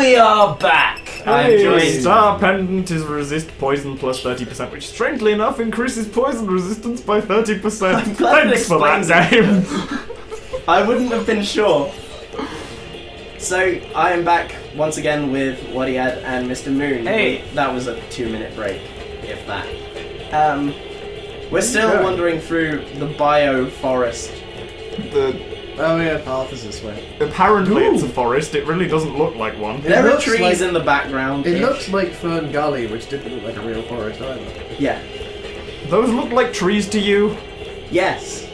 we are back! I'm joined. Star Pendant is resist poison plus 30%, which strangely enough increases poison resistance by 30%. Thanks for that game. I wouldn't have been sure. So, I am back once again with Wadiad and Mr. Moon. Hey! That was a 2-minute break, if that. We're still wandering through the bioforest. Oh yeah, path is this way. Apparently it's a forest, it really doesn't look like one. There are trees in the background. It looks like Fern Gully, which didn't look like a real forest either. Yeah. Those look like trees to you? Yes.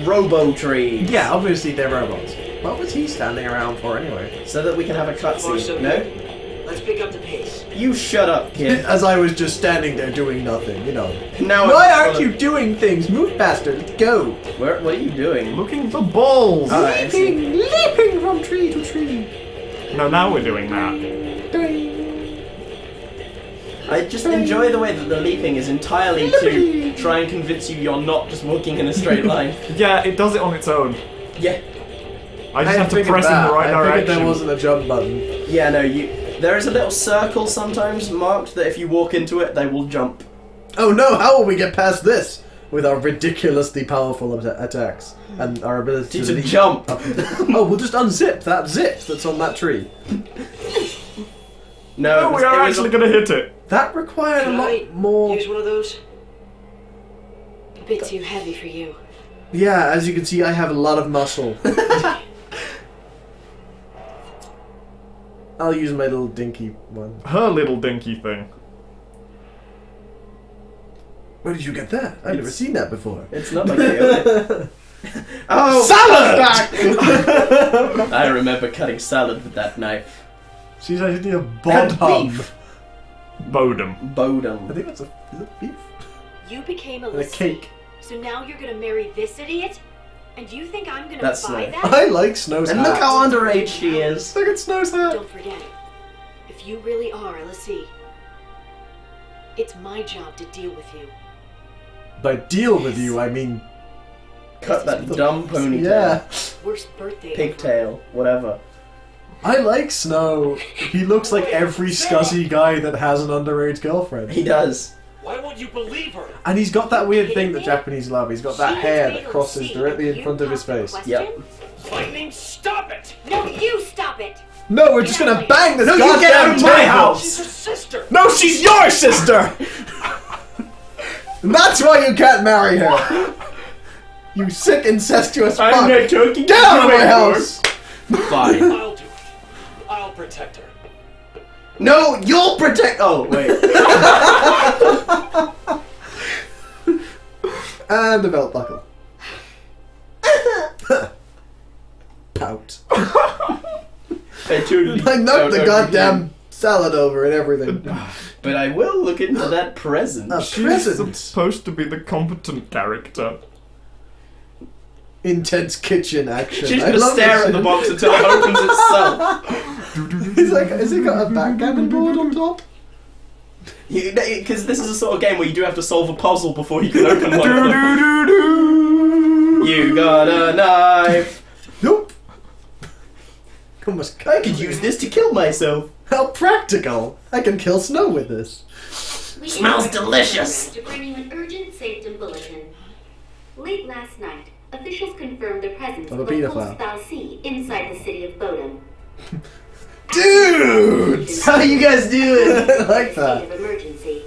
Robo-trees. Yeah, obviously they're robots. What was he standing around for anyway? So that we can have a cutscene. No? Let's pick up the pace. You shut up, kid. As I was just standing there doing nothing, you know. Now Why aren't you doing things? Move faster, let's go! What are you doing? Looking for balls! Leaping from tree to tree. No, now we're doing that. I just enjoy the way that the leaping is entirely to try and convince you you're not just walking in a straight line. Yeah, it does it on its own. Yeah. I just have to press in the right I direction. figured there wasn't a jump button. Yeah, no, there is a little circle sometimes marked that if you walk into it, they will jump. Oh no, how will we get past this? With our ridiculously powerful attacks and our ability To leap jump. up and down. Oh, we'll just unzip that zip that's on that tree. No, we are actually going to hit it. That required a lot more... Use one of those? A bit too heavy for you. Yeah, as you can see, I have a lot of muscle. I'll use my little dinky one. Her little dinky thing. Where did you get that? I've never seen that before. It's not like you. Oh, salad! Back! I remember cutting salad with that knife. She's actually a And bodum. beef. Bodum. I Bodum. think that's a... Is it beef? You became a And a listener, cake. so now you're gonna marry this idiot? And you think I'm gonna That's buy nice. that? I like Snow's And hat. look how underage she is. Look at Snow's hat. Don't forget, if you really are LSE, it's my job to deal with you. By deal with you, I mean... Cut that dumb ponytail. Yeah. Worst birthday Pigtail. Whatever. I like Snow. He looks like every scuzzy guy that has an underage girlfriend. He does. Why won't you believe her? And he's got that weird thing that Japanese love. He's got that hair that crosses directly in front of his face. Yep. Lightning, stop it! No, you stop it! No, we're just gonna bang this No, you goddamn get out of my table. house! She's her sister! No, she's your sister! And that's why you can't marry her! You sick, incestuous fuck! I'm not joking. Get out of my house! Fine. I'll do it. I'll protect her. No, you'll protect. Oh wait. And a belt buckle. Pout. I knocked the goddamn salad over and everything. But I will look into that present. A She's present. supposed to be the competent character. Intense kitchen action. She's I gonna love stare this. at the box until it opens itself. He's like, has he got a backgammon board on top? Because this is a sort of game where you do have to solve a puzzle before you can open one of them. You got a knife. Nope. I could use this to kill myself. How practical! I can kill Snow with this. Smells delicious. To bring you an urgent sanctum bulletin. Late last night, officials confirmed the presence Of a of a pedophile. pulse C inside the city of Bodom. Dude! How you guys doing? I like that. State of emergency.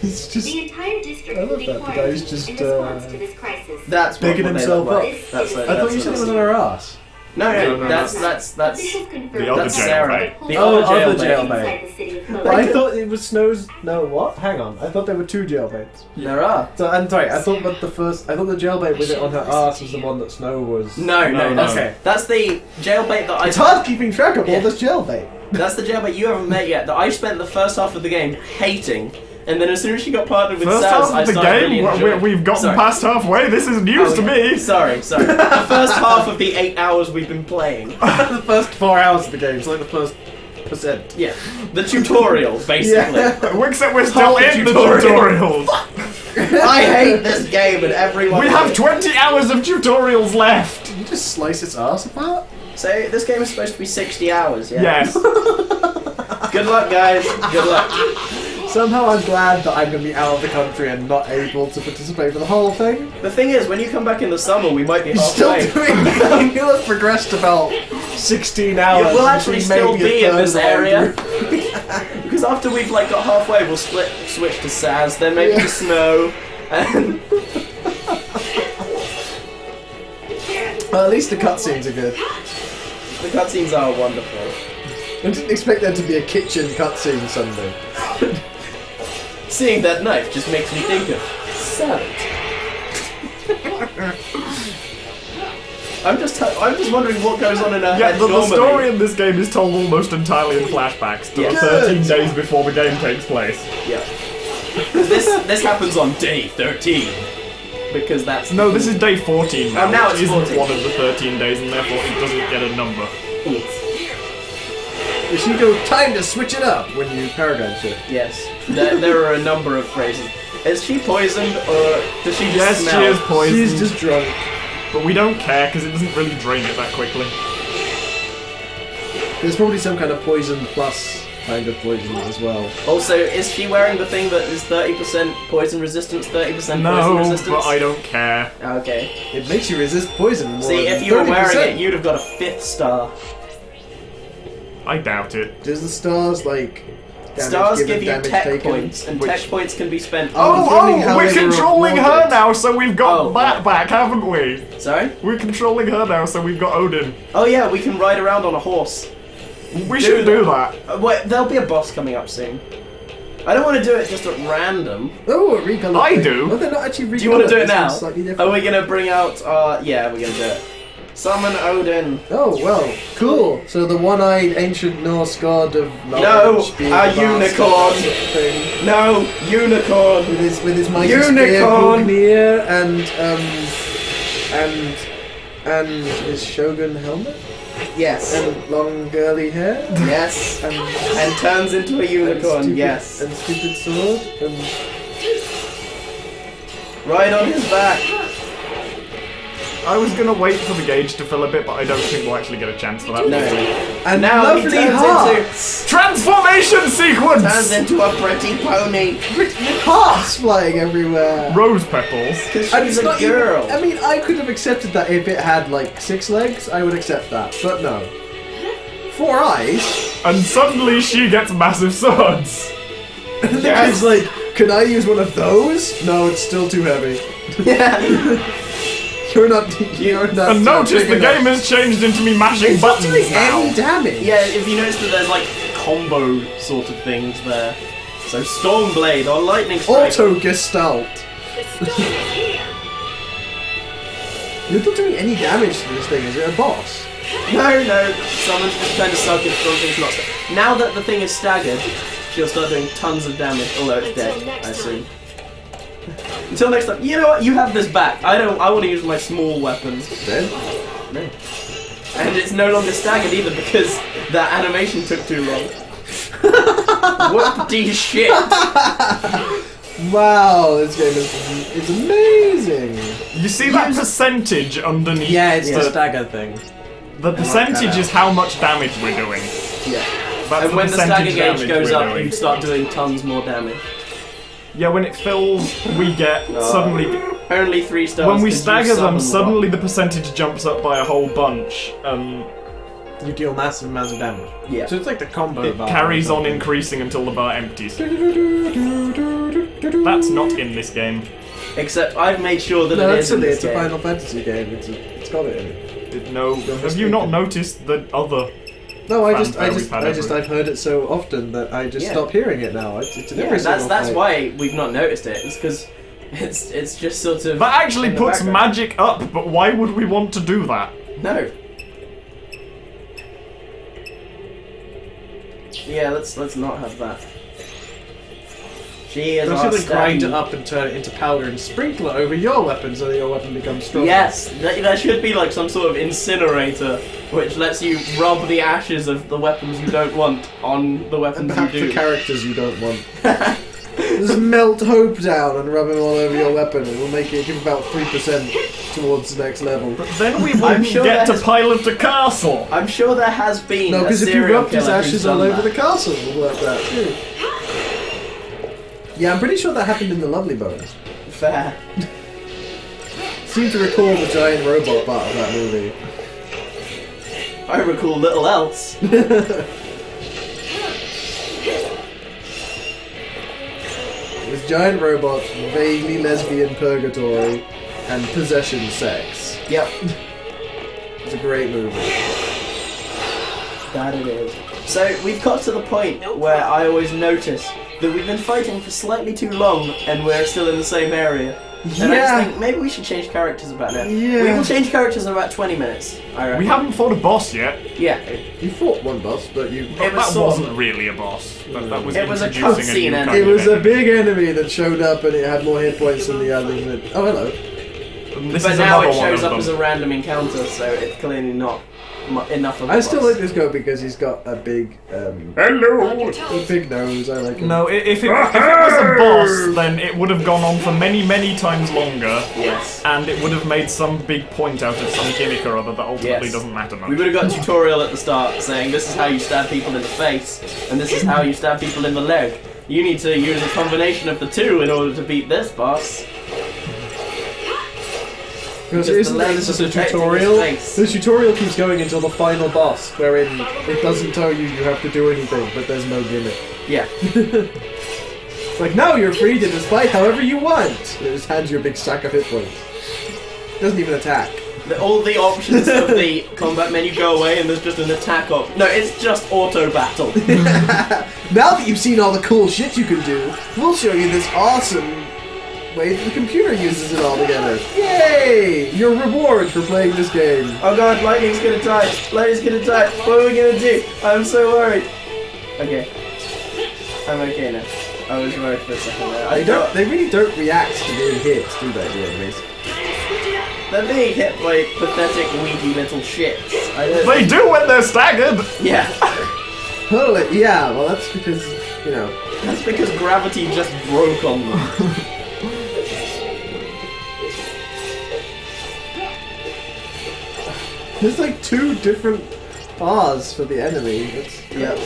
He's just The entire district I will love be that. The guy's quarantined just, in response to this crisis. That's what Picking they himself look up. like. That's I I thought you said it was on her ass. No, No, that's Officials confirmed The other that's the Sarah. jailbait. pulse The Oh, other other jailbait. inside the city of Bodom. I thought it was Snow's. No, what? Hang on. I thought there were two jailbaits. There are. So I'm sorry. I thought that the first. I thought the jailbait with it on her ass was the one that Snow was. No, No. that's Okay. that's the jailbait that I. It's hard keeping track of all Yeah. this jailbait. That's the jailbait you haven't met yet. That I spent the first half of the game hating, and then as soon as she got partnered with First Saz, half I of the started really game, enjoying. we've gotten Sorry. past halfway. This is news to me. Sorry. The first half of the 8 hours we've been playing. The first 4 hours of the game. It's like the first percent. Yeah, the tutorial basically. Except we're still Half the in the tutorial. tutorials. I hate this game, and everyone. We have 20 hours of tutorials left. You just slice its ass apart? So this game is supposed to be 60 hours, yeah? Yes. Good luck, guys. Good luck. Somehow I'm glad that I'm going to be out of the country and not able to participate for the whole thing. The thing is, when you come back in the summer, we might be Still halfway. doing that. You'll have progressed about 16 hours. We'll actually between still maybe a be in third this of the way area. through. Because after we've like got halfway, we'll switch to Saz, then maybe to Snow, and Well, at least the cutscenes are good. the cutscenes are wonderful. I didn't expect there to be a kitchen cutscene Sunday. Seeing that knife just makes me think of salad. I'm just wondering what goes on in her Yeah, head the normally. story in this game is told almost entirely in flashbacks to Yeah. the 13 days before the game takes place. Yeah. 'Cause this happens on day 13. Because that's No, this is day 14 now, now which it's isn't 14. one of the 13 days, and therefore it doesn't get a number. If you go, time to switch it up when you paragon shit. Yes. There are a number of phrases. Is she poisoned or does she just Yes, smell? she is poisoned, She's just drunk. but we don't care because it doesn't really drain it that quickly. There's probably some kind of poison plus kind of poison as well. Also, is she wearing the thing that is 30% poison resistance, 30% poison No, resistance? but I don't care. Okay. It makes you resist poison more See, than if you were wearing 30%. it, you'd have got a 5th star. I doubt it. Does the stars, like... damage Stars given, give you damage tech taken? points, and Which- tech points can be spent Oh, on... controlling how we're they were controlling her awarded. now, so we've got Oh, that right. back, haven't we? Sorry? We're controlling her now, so we've got Odin. Oh yeah, we can ride around on a horse. We should do that. Wait, there'll be a boss coming up soon. I don't want to do it just at random. Oh, a recolor I thing. do. Oh, they're not actually recolored. Do you want to do it This now? one's slightly Are different. we gonna bring out yeah, we're gonna do it. Summon Odin. Oh, well, cool. So the one-eyed ancient Norse god of No, knowledge being a the unicorn. thing. No, unicorn. With his mighty Unicorn. spear, Gungnir, and his shogun helmet, Yes. and long girly hair, Yes. and And turns into a unicorn, stupid, yes. and stupid sword, and Right on his back. I was gonna wait for the gauge to fill a bit, but I don't think we'll actually get a chance for that. No. and Now he lovely turns hearts. Transformation sequence! Turns into a pretty pony. Hearts flying everywhere. Rose petals. Because And she's it's a not even- girl. I mean, I could have accepted that if it had like 6 legs. I would accept that, but no. 4 eyes. And suddenly she gets massive swords. The kid's like, can I use one of those? No, it's still too heavy. Yeah. You're not. And notice the game has changed into me mashing It's not buttons doing now. any damage. Yeah, if you notice that there's like combo sort of things there. So Stormblade or Lightning Strike. Auto Gestalt. You're not doing any damage to this thing. Is it a boss? No, someone's just trying to suck if something's not. Now that the thing is staggered, she'll start doing tons of damage. Although it's Until dead, next I assume. time. Until next time. You know what? You have this back. I want to use my small weapons. Then? No. And it's no longer staggered either because that animation took too long. Whoop-de shit. Wow, this game is amazing. You see that percentage underneath? the stagger thing. The percentage is how much damage we're doing. Yeah. That's And when the stagger percentage gauge damage goes we're up, doing. you start doing tons more damage. Yeah, when it fills, we get suddenly. Only 3 stars. When we 'cause you stagger them, summon suddenly the percentage jumps up by a whole bunch. You deal massive amounts of damage. Yeah. So it's like the combo It bar carries or on something. increasing until the bar empties. That's not in this game. Except I've made sure that No, it that's is in silly. this It's a game. Final Fantasy game. It's got it in it. No, have you not noticed the other? No, Fanfare we've had every- I've heard it so often that I just Yeah. stopped hearing it now. It's in Yeah, every that's single fight. why we've not noticed it. It's because it's just sort of. That actually in the puts background. magic up, but why would we want to do that? No. Yeah, let's not have that. She is Don't our you then grind it stabby. up and turn it into powder and sprinkle it over your weapon so that your weapon becomes stronger? Yes, there should be like some sort of incinerator which lets you rub the ashes of the weapons you don't want on the And weapons perhaps you the do. characters you don't want. Just melt hope down and rub it all over your weapon. It will make it give about 3% towards the next level. But then we wouldn't sure get to there's- pilot a castle. I'm sure there has been No, a because if you serial rubbed his killer who's ashes all done over that. the castle, it would work that too. Yeah, I'm pretty sure that happened in the Lovely Bones. Fair. Seem to recall the giant robot part of that movie. I recall little else. It was giant robots, vaguely lesbian purgatory, and possession sex. Yep. It's a great movie. That it is. So we've got to the point where I always notice that we've been fighting for slightly too long and we're still in the same area. And I just Yeah. think maybe we should change characters about now. Yeah. We will change characters in about 20 minutes, I reckon. We haven't fought a boss yet. Yeah. You fought one boss, but you... It was that sort wasn't of- really a boss. That was It was a introducing cutscene new and- kind It of was a enemy. big enemy that showed up and it had more hit points than the others. And oh, hello. And this But is now another it one shows of up as them. a random encounter, so it's clearly not enough of a I still boss. like this guy because he's got a big, Hello! a big nose. I like him. No, if it was a boss, then it would have gone on for many, many times longer. Yes. And it would have made some big point out of some gimmick or other that ultimately Yes. doesn't matter much. We would have got a tutorial at the start saying this is how you stab people in the face, and this is how you stab people in the leg. You need to use a combination of the two in order to beat this boss. Because Just isn't the there legs this is are a protecting tutorial? his face. The tutorial keeps going until the final boss, wherein it doesn't tell you you have to do anything, but there's no gimmick. Yeah. It's like, now you're free to just fight however you want! It just hands you a big stack of hit points. Doesn't even attack. All the options of the combat menu go away and there's just an attack option. No, it's just auto battle. Now that you've seen all the cool shit you can do, we'll show you this awesome way that the computer uses it all together. Yay! Your reward for playing this game. Oh god, lightning's gonna die. Lightning's gonna die. What are we gonna do? I'm so worried. Okay. I'm okay now. I was worried for a second there. They really don't react to being hit, do they, the enemies? They're being hit by pathetic, weedy little shits. I don't They do when they're staggered! Yeah. Oh, yeah, well that's because, you know... That's because gravity just broke on them. There's like two different bars for the enemy. Yep.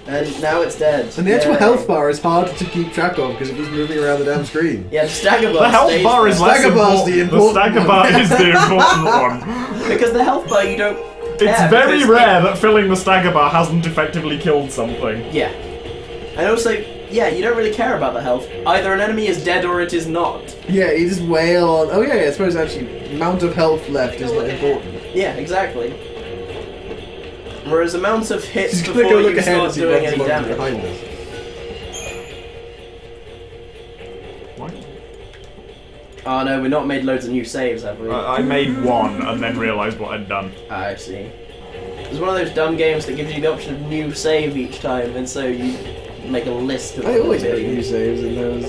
And now it's dead. And the actual Yay. health bar is hard to keep track of because it keeps moving around the damn screen. Yeah, the stagger bar The health stays bar there. is less Stagger bar's important. the The important stagger one. bar is the important one. Because the health bar you don't It's care, very because rare that filling the stagger bar hasn't effectively killed something. Yeah. And also, yeah, you don't really care about the health. Either an enemy is dead or it is not. Yeah, you just wail on... Oh yeah, I suppose actually, amount of health left is not important. Yeah, exactly. Whereas amount of hits She's gonna before go you look ahead start and see doing what's any damage. behind us. What? Oh no, we've not made loads of new saves, have we? I made one and then realised what I'd done. I see. It's one of those dumb games that gives you the option of new save each time, and so you make a list of I always them. make new saves in those.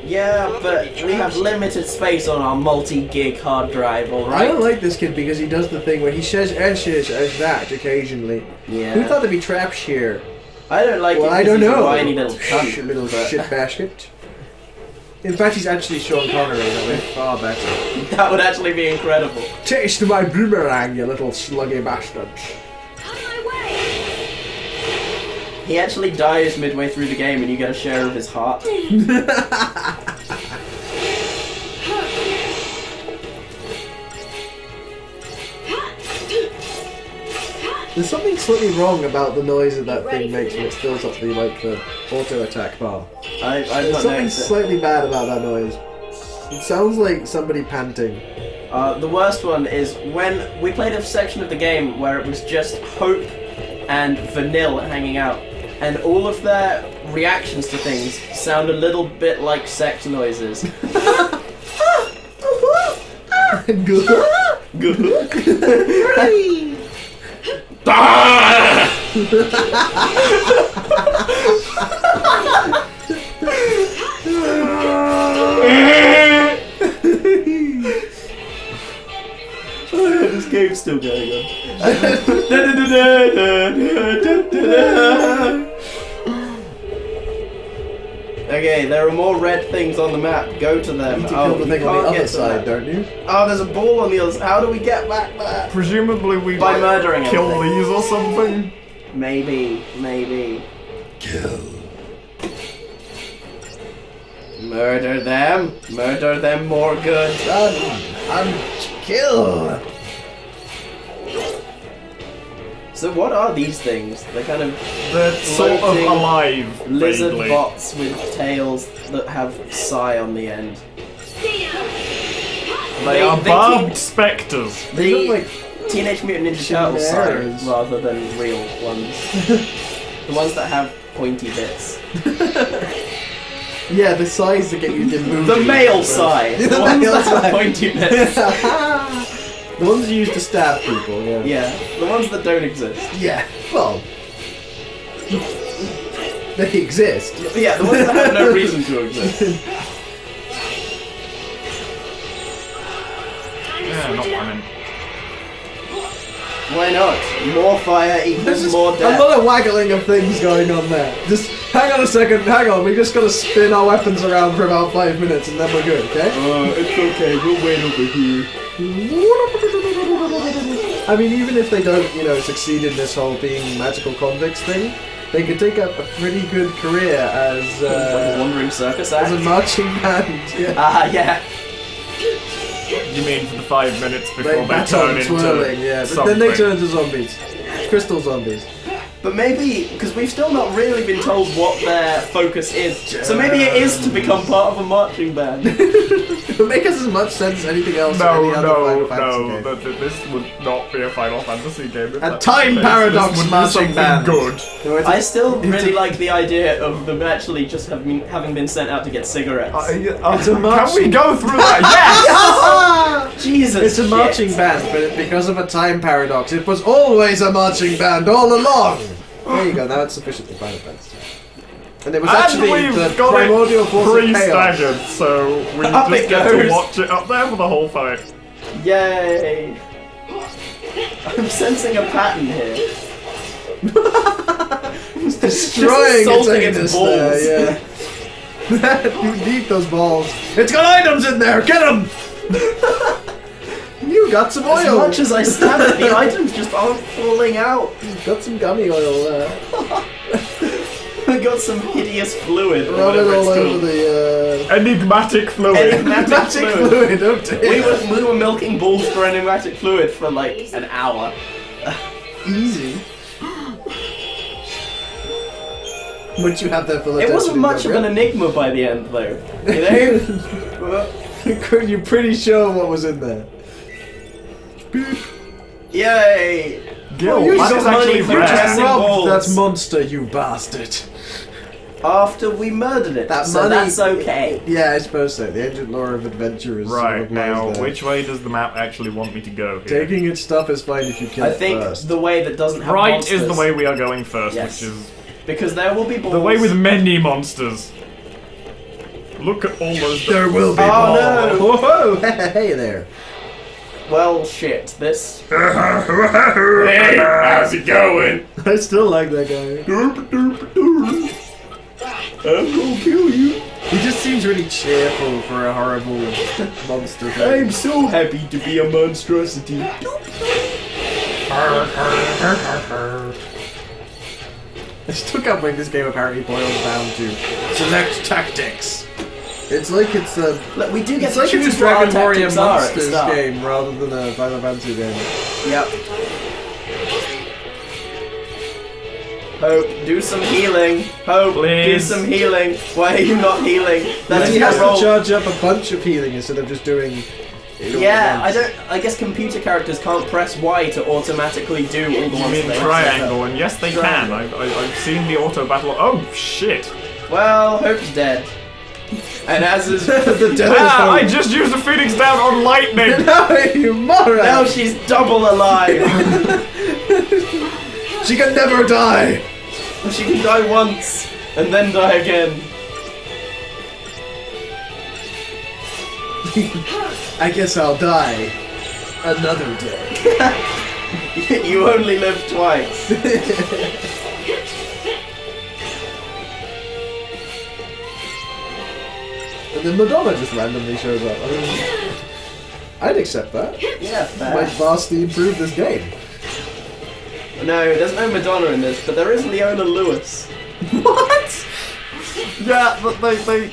Yeah, but we have limited space on our multi-gig hard drive, I alright? don't like this kid because he does the thing where he says as that occasionally. Yeah. Who thought there'd be traps here? I don't like Well, it I because don't he's know. a whiny little Shh, cunt. little but shit basket. In fact, he's actually Sean Connery. That way far better. that would actually be incredible. Taste my boomerang, you little sluggy bastard. He actually dies midway through the game and you get a share of his heart. There's something slightly wrong about the noise that that thing makes when it fills up the auto attack bar. I've There's not something noticed it. slightly bad about that noise. It sounds like somebody panting. The worst one is when we played a section of the game where it was just Hope and Vanille hanging out, and all of their reactions to things sound a little bit like sex noises. This game's still going on. Okay, there are more red things on the map. Go to them. You need to kill the you thing on can't the get other to side, that. don't you? Oh, there's a ball on the other side. How do we get back there? Presumably we By like, murdering kill everything. these or something. Maybe. Kill. Murder them. Murder them more good. I'm kill. So what are these things? They're kind of They're sort of Floating alive, lizard vaguely. bots with tails that have psi on the end. They are they barbed keep- spectres. They The look like Teenage Mutant Ninja Turtles chimeras. psi rather than real ones. The ones that have pointy bits. yeah, the size that get you the movie. The male psi. The The ones male that have psi. pointy bits. The ones you use to stab people. Yeah. Yeah, the ones that don't exist. Yeah. Well, they exist. Yeah, the ones that have no reason to exist. Yeah, not running. Why not? More fire There's equals just more a death. lot of waggling of things going on there. Just hang on a second, hang on, we just gotta spin our weapons around for about 5 minutes and then we're good, okay? It's okay, we'll wait over here. I mean, even if they don't, succeed in this whole being magical convicts thing, they could take up a pretty good career as Like a wandering circus act. as a marching band. Yeah. Ah, yeah. You mean for the 5 minutes before They they baton turn into twirling, yeah. But something? then they turn into zombies. Crystal zombies. But maybe, because we've still not really been told what their focus is, so maybe it is to become part of a marching band. It would make us as much sense as anything else in any other Final Fantasy game. This would not be a Final Fantasy game. A time paradox this would marching be something band. good. No, it's I still really like the idea of them actually just having been sent out to get cigarettes. It's a Can we marching- go through that? Yes! Jesus, It's a marching shit. band, but because of a time paradox, it was always a marching band all along! There you go, now it's sufficiently Final Fantasy. And it was And actually we've the got primordial it force of chaos. pre-staggered, so we Up just it get goes. to watch it up there for the whole fight. Yay! I'm sensing a pattern here. It's destroying its assaulting its anus balls. there, yeah. You need those balls. It's got items in there, get them! You got some As oil! much as I stab it, the items just aren't falling out. Got some gummy oil there. I got some hideous fluid. or Rub it whatever all it's over called. the, Enigmatic fluid. Enigmatic magic fluid. fluid, oh dear. We were milking balls for enigmatic fluid for like an hour. Easy. Once you have that full It wasn't much of an enigma by the end, though. You know? You're pretty sure what was in there. Yay! Gil, you that got is money actually for You rare. just Dressing robbed balls. that monster, you bastard. After we murdered it, That so money- that's okay. Yeah, I suppose so. The ancient lore of adventure is sort Right, of now, lies there. which way does the map actually want me to go here? Taking its stuff is fine if you kill I it think first. the way that doesn't have Right monsters, is the way we are going first, Yes. which is because there will be balls. the way with many monsters. Look at all those. There will be Oh, balls. no. Whoa, hey there. Well, shit. This. Hey, how's it going? I still like that guy. I'm gonna kill you. He just seems really cheerful for a horrible monster thing. I'm so happy to be a monstrosity. I still can't believe this game apparently boils down to select tactics. It's like it's a Look, we do get it's to like choose it's a what our Dragon Warrior tactics are at the Monsters start. game rather than a Final Fantasy game. Yep. Hope, do some healing. Hope, do Please. some healing. Why are you not healing? That's he your has role. to charge up a bunch of healing instead of just doing. it all Yeah, at once. I guess computer characters can't press Y to automatically do all the You ones mean they triangle, and yes, they can. Triangle. I've seen the auto battle. Oh shit! Well, Hope's dead. And as is The devil Ah, I Hope. just used a Phoenix down on lightning. No, you moron! now she's double alive. She can never die. She can die once and then die again. I guess I'll die another day. You only live twice. And then Madonna just randomly shows up. I mean, I'd accept that. Yeah, fair. Might vastly improve this game. No, there's no Madonna in this, but there is Leona Lewis. What? Yeah, but they...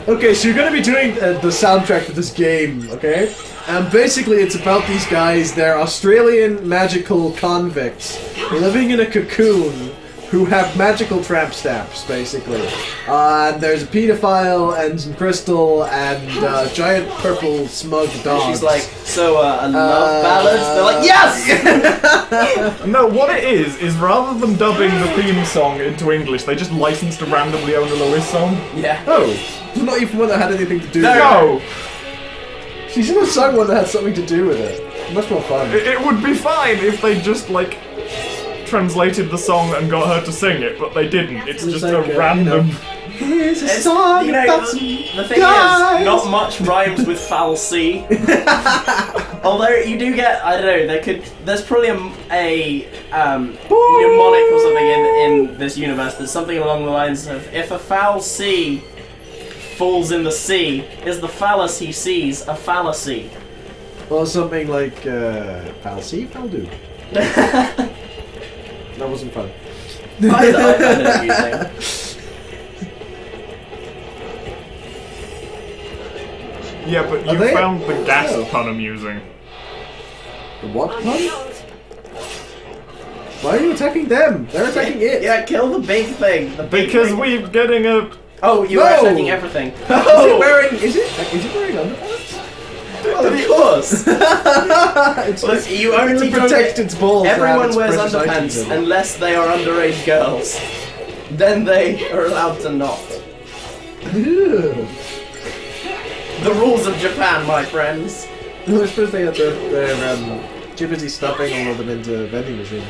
Okay, so you're going to be doing the soundtrack for this game, okay? And basically it's about these guys, they're Australian magical convicts living in a cocoon who have magical tramp stamps, basically. And there's a pedophile and some crystal and a giant purple smug dog. She's like, so a love ballad? They're like, yes! No, what it is rather than dubbing the theme song into English, they just licensed a random Leona Lewis song. Yeah. Oh, not even one that had anything to do with it. No! She should have sung one that had something to do with it. Much more fun. It would be fine if they just, like, translated the song and got her to sing it, but they didn't. It's just like, a random... Here's a It's, song you know, about the some thing guys. is, not much rhymes with foul C. Although you do get, I don't know, there's probably a mnemonic or something in this universe that's something along the lines of, if a foul C falls in the sea, is the phallus he sees a fallacy? Or something like, fallacy, do. That wasn't fun. I found it amusing. Yeah, but Are you they- found the gas Oh. pun amusing. The what pun? Why are you attacking them? They're attacking it. Yeah, kill the big thing. The big Because thing. we're getting a... Oh, you No! are attacking everything. Is it wearing? Is it wearing underpants? Well, of course. It's Look, you only to protect its balls. to have Everyone its wears precious items underpants in it. unless they are underage girls. Then they are allowed to not. Ew. The rules of Japan, my friends. No, I suppose they had their too busy stuffing all of them into vending machines.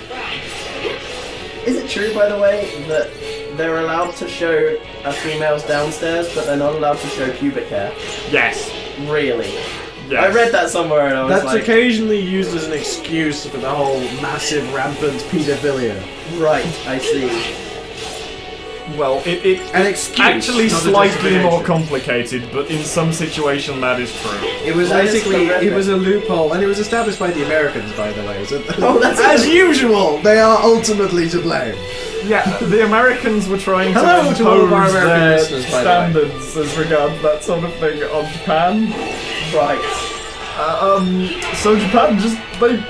Is it true, by the way, that they're allowed to show a female's downstairs, but they're not allowed to show pubic hair? Yes. Really? Yes. I read that somewhere and I was That's like, occasionally used as an excuse for the whole massive rampant pedophilia. right, I see. Well, An it's excuse, actually not a slightly more justification. complicated, but in some situation that is true. It was That is basically horrific. it was a loophole, and it was established by the Americans, by the way. So Oh, that's as usual, they are ultimately to blame. Yeah, the Americans were trying to Hello to all of our impose American their listeners, by the way. standards as regards that sort of thing on Japan. Right. So Japan just they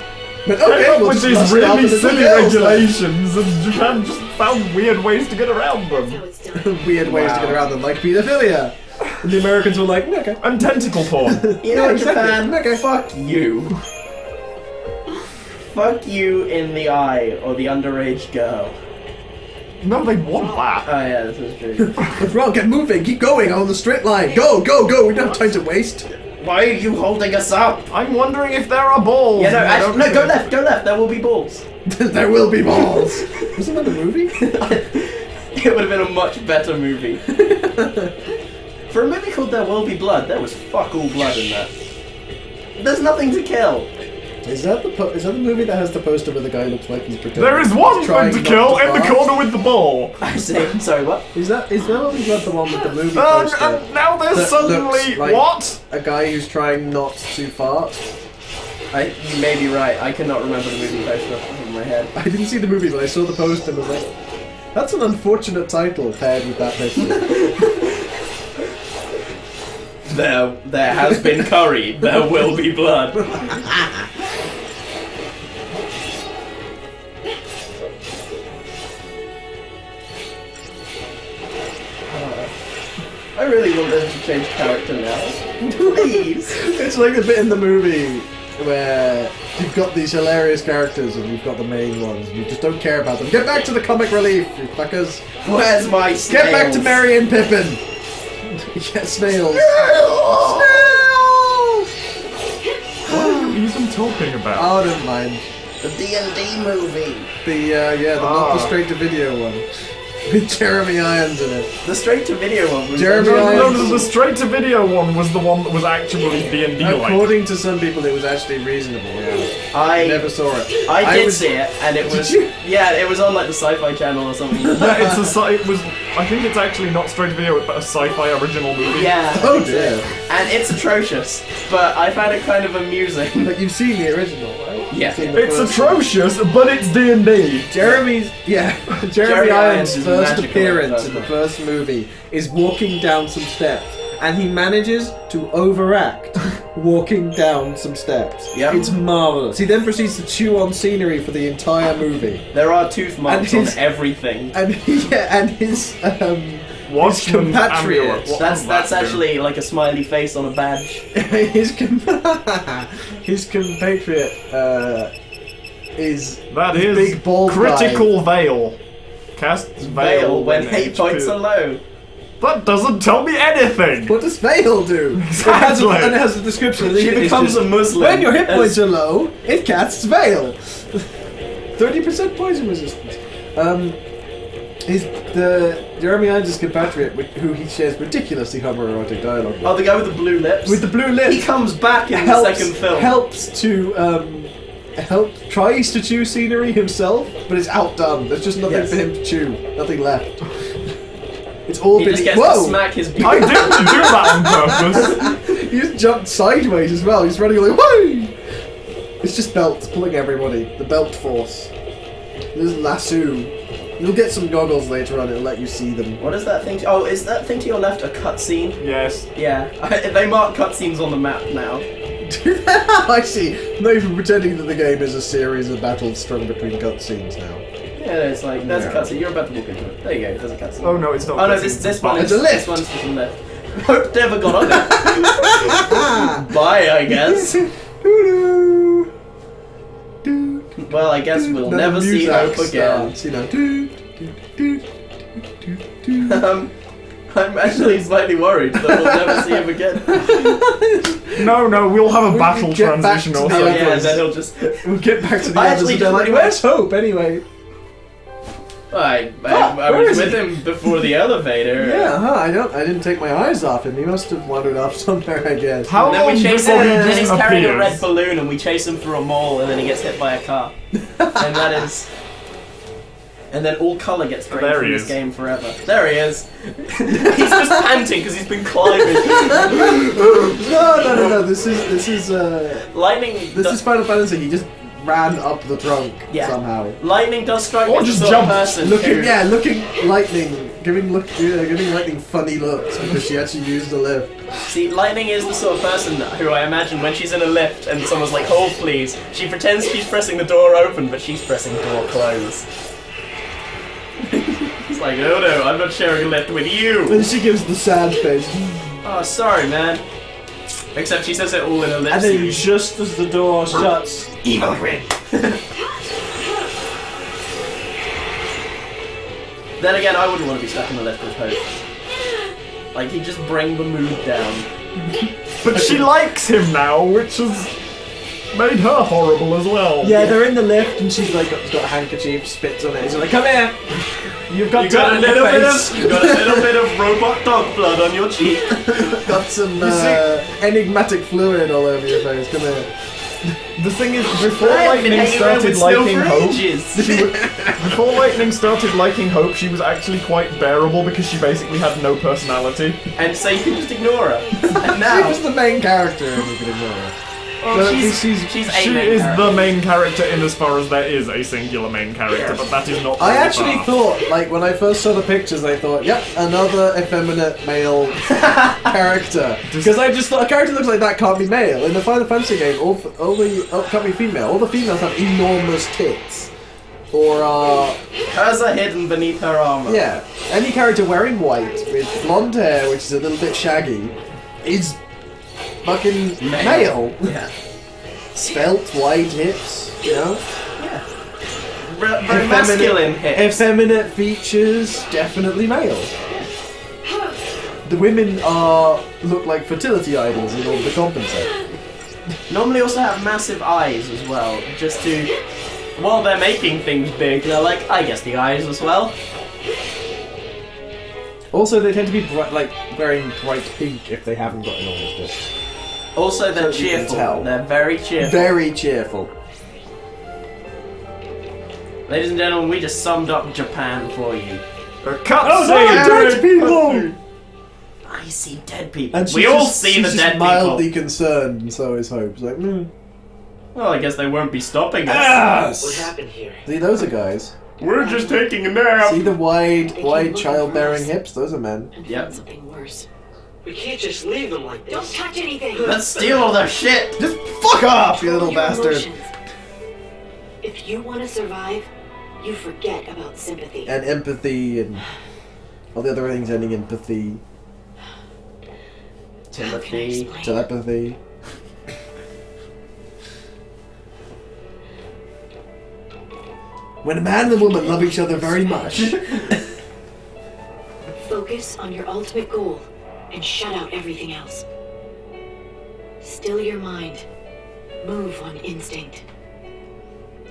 But came okay, up we'll with just these bust it out really into silly girls then. regulations, and Japan just found weird ways to get around So them. it's done. Weird ways to get around them, like pedophilia. And the Americans were like, okay. And tentacle porn. You know, Yeah, exactly. Japan, Okay. fuck you. Fuck you in the eye, or the underage girl. No, they want that. Oh yeah, this is true. What's wrong? Get moving. Keep going on the straight line. Go, go, go. We don't have time to waste. Why are you holding us up? I'm wondering if there are balls. Yeah, no, and I actually, don't no, go think- left, go left, there will be balls. There will be balls. Wasn't that a movie? It would have been a much better movie. For a movie called There Will Be Blood, there was fuck all blood in that. There's nothing to kill. Is that the movie that has the poster where the guy looks like he's pretending? There is one trying thing to not kill in the fart? corner with the ball. I see. Sorry, what? Is that only got the one with the movie poster? And now there's that suddenly looks like- what? A guy who's trying not to fart. You may be right. I cannot remember the movie poster off the top of my head. I didn't see the movie, but I saw the poster and was like, that's an unfortunate title paired with that picture. There has been curry. There will be blood. I really want them to change character now. Please. It's like the bit in the movie where you've got these hilarious characters and you've got the main ones and you just don't care about them. Get back to the comic relief, you fuckers. Where's my snails? Get back to Merry and Pippin. Yeah, snails. What are you even talking about? Oh, never mind. The D&D movie. The not the straight to video one. with Jeremy Irons in it. The straight-to-video one was... Jeremy No, Irons. the straight-to-video one was the one that was actually D&D like. According to some people, it was actually reasonable. Yeah. I never saw it. I did was- see it, and it was... you? Yeah, it was on like the Sci-Fi Channel or something. Yeah, it was. I think it's actually not straight-to-video, but a sci-fi original movie. Yeah. I Oh think so. dear. And it's atrocious, but I found it kind of amusing. But you've seen the original, right? Yeah. You've seen the It's first one. atrocious, but it's D&D. Jeremy Jeremy Irons' Irons' first magical appearance in in the the first movie is walking down some steps, and he manages to overact walking down some steps. Yep. It's marvelous. He then proceeds to chew on scenery for the entire movie, There are tooth marks And his- on everything. and his Watchman's compatriot. amulet. What That's does that do? actually like a smiley face on a badge. his compatriot is That this is big bald critical veil. Casts Veil when HP. 8 points are low. That doesn't tell me anything. What does Veil do? Exactly. And it has a description. She It's becomes just, a Muslim. when your hit as- points are low, it casts Veil. 30% poison resistance. Jeremy Irons' compatriot, who he shares ridiculously homoerotic dialogue with. Oh, the guy with the blue lips. With the blue lips. He comes back in the second film. Helps to tries to chew scenery himself, but it's outdone. There's just nothing Yes. for him to chew. Nothing left. It's all He been just gets whoa! to smack his I didn't do that on purpose. He just jumped sideways as well. He's running like whoa! It's just belts pulling everybody. The belt force. This is lasso. You'll get some goggles later on. It'll let you see them. What is that thing? Oh, is that thing to your left a cutscene? Yes. Yeah. They mark cutscenes on the map now. I see. Not even pretending that the game is a series of battles strung between cutscenes now. Yeah, it's like, there's a Yeah. cutscene. You're about to walk into it. There you go, there's a cutscene. Oh no, it's not. Oh no, cutscenes, this one is There's a lift. This one's to the left. Hope never got on it. Bye, I guess. Doo-doo. Doo. Well, I guess we'll Then never the see music Hope again. starts, you know. Doo, doo, doo, doo, doo, doo. I'm actually slightly worried that we'll never see him again. No, we'll have a We battle can get back transition to or the Oh something. yeah, others. then he'll just... We'll get back to the I others actually and they're like, just- where's Hope anyway? I where was is with he? him before the elevator. Yeah, I didn't take my eyes off him. He must have wandered off somewhere, I guess. How And then long we chase before him, he and then he's carrying a red disappears? balloon, and we chase him through a mall, and then he gets hit by a car. And that is... And then all colour gets drained There from he this is. game forever. There he is. He's just panting because he's been climbing. No. This is Lightning. Final Fantasy. He just ran up the trunk Yeah. somehow. Lightning does strike Or me as just the sort of jump. person Looking who... lightning, giving lightning funny looks because she actually used the lift. See, Lightning is the sort of person who I imagine when she's in a lift and someone's like, hold please, she pretends she's pressing the door open, but she's pressing door close. It's like, oh no, I'm not sharing a lift with you! And she gives the sad face. Oh, sorry, man. Except she says it all in a lip And then sync. just as the door shuts, Evil grin! Then again, I wouldn't want to be stuck in the lift with Hope. Like, he'd just bring the mood down. But she likes him now, which has made her horrible as well. yeah, they're in the lift and she's like got a handkerchief, spits on it. He's like, "Come here, you've got, You got a dirt in little your bit face. of, you got a little bit of robot dog blood on your cheek. got some see- enigmatic fluid all over your face. Come here." The thing is, before I've been Lightning hanging around started with Snow liking for Hope, ages. before Lightning started liking Hope, she was actually quite bearable because she basically had no personality. And so you can just ignore her. And She now, was the main character, and you can ignore her. well, she's a She main is character. the main character in as far as there is a singular main character, but that is not I very actually far. thought, like, when I first saw the pictures, I thought, yep, another effeminate male character. Because I just thought, a character looks like that can't be male. In the Final Fantasy game, can't be female. All the females have enormous tits. Or, Hers are hidden beneath her armor. yeah, any character wearing white with blonde hair, which is a little bit shaggy, is fucking male. Yeah. Svelte, white hips, you know? Very masculine hips. Effeminate features, definitely male. The women look like fertility idols in order to compensate. Normally also have massive eyes as well, just to... While they're making things big, they're like, I guess the eyes as well. Also, they tend to be wearing bright pink if they haven't got enormous dicks. Also, they're So you can cheerful. tell. They're very cheerful. Very cheerful. Ladies and gentlemen, we just summed up Japan for you. Dead people! I see dead people. And We all see the she's dead mildly people. concerned, and so is Hope. She's like, Well, I guess they won't be stopping us. Yes! What happened here? See, those are guys. We're just taking a nap. See the wide looking childbearing for us. hips? Those are men. And Yep. find something worse. We can't just leave them like Don't this. touch anything! Let's steal all their shit. Just fuck off, you little Control your bastard! emotions. If you want to survive, you forget about sympathy. And empathy and all the other things ending in pathy. How can I Timothy. explain? Telepathy. When a man and a woman love each other very much. Focus on your ultimate goal and shut out everything else. Still your mind. Move on instinct.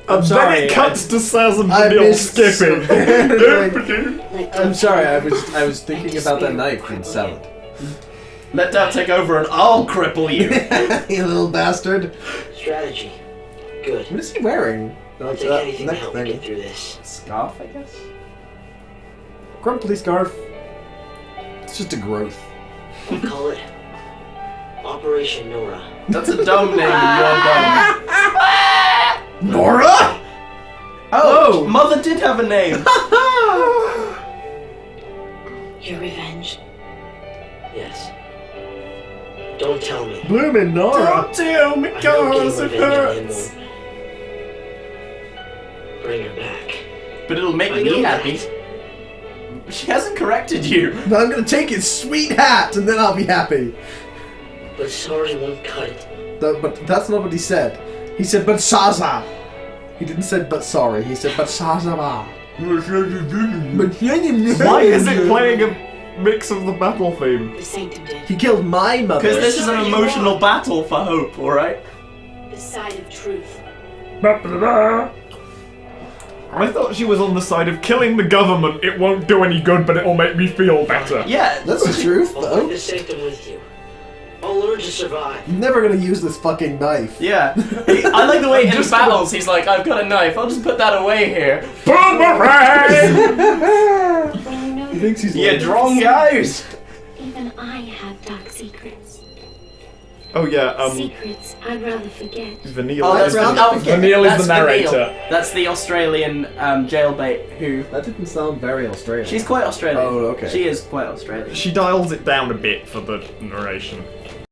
And sorry, then it cuts to Saz and I Vanille missed skipping. something. Let go I'm of sorry, everything I was thinking and about that despair knife will and cripple salad. Let Dad take over and I'll cripple you. You little bastard. Strategy. Good. What is he wearing? No, I'll it's take that anything to neck help me get thing. through this. Scarf, I guess? Crumply scarf. It's just a growth. We'll call it Operation Nora. That's a dumb name, and you're dumb. Nora? Oh, Mother did have a name. Your revenge. Yes. Don't tell me. Bloomin' Nora. tell me I know getting revenge on him won't bring her back. But it'll make I me know that. happy. She hasn't corrected you. No, I'm gonna take his sweet hat and then I'll be happy. But sorry won't cut it. But that's not what he said. He said, but Saza. He didn't say, but sorry. He said, but Saza. Why is it playing a mix of the battle theme? The Sanctum did. He killed my mother. Because this is an emotional battle for Hope, alright? The side of truth. I thought she was on the side of killing the government. It won't do any good, but it'll make me feel better. Yeah, That's the truth, I'll take though. the Sanctum with you. I'll learn to survive. I'm never gonna use this fucking knife. yeah. I like the way in battles he's like, I've got a knife, I'll just put that away here. Boomerang! Well, no, He thinks he's Yeah, like- wrong guys. even I have dark secrets. Oh yeah, Secrets I'd rather forget. Vanille Oh, is that's the, Vanille is the narrator. Vanille. That's the Australian jailbait who... That didn't sound very Australian. She's quite Australian. Oh, okay. She is quite Australian. She dials it down a bit for the narration.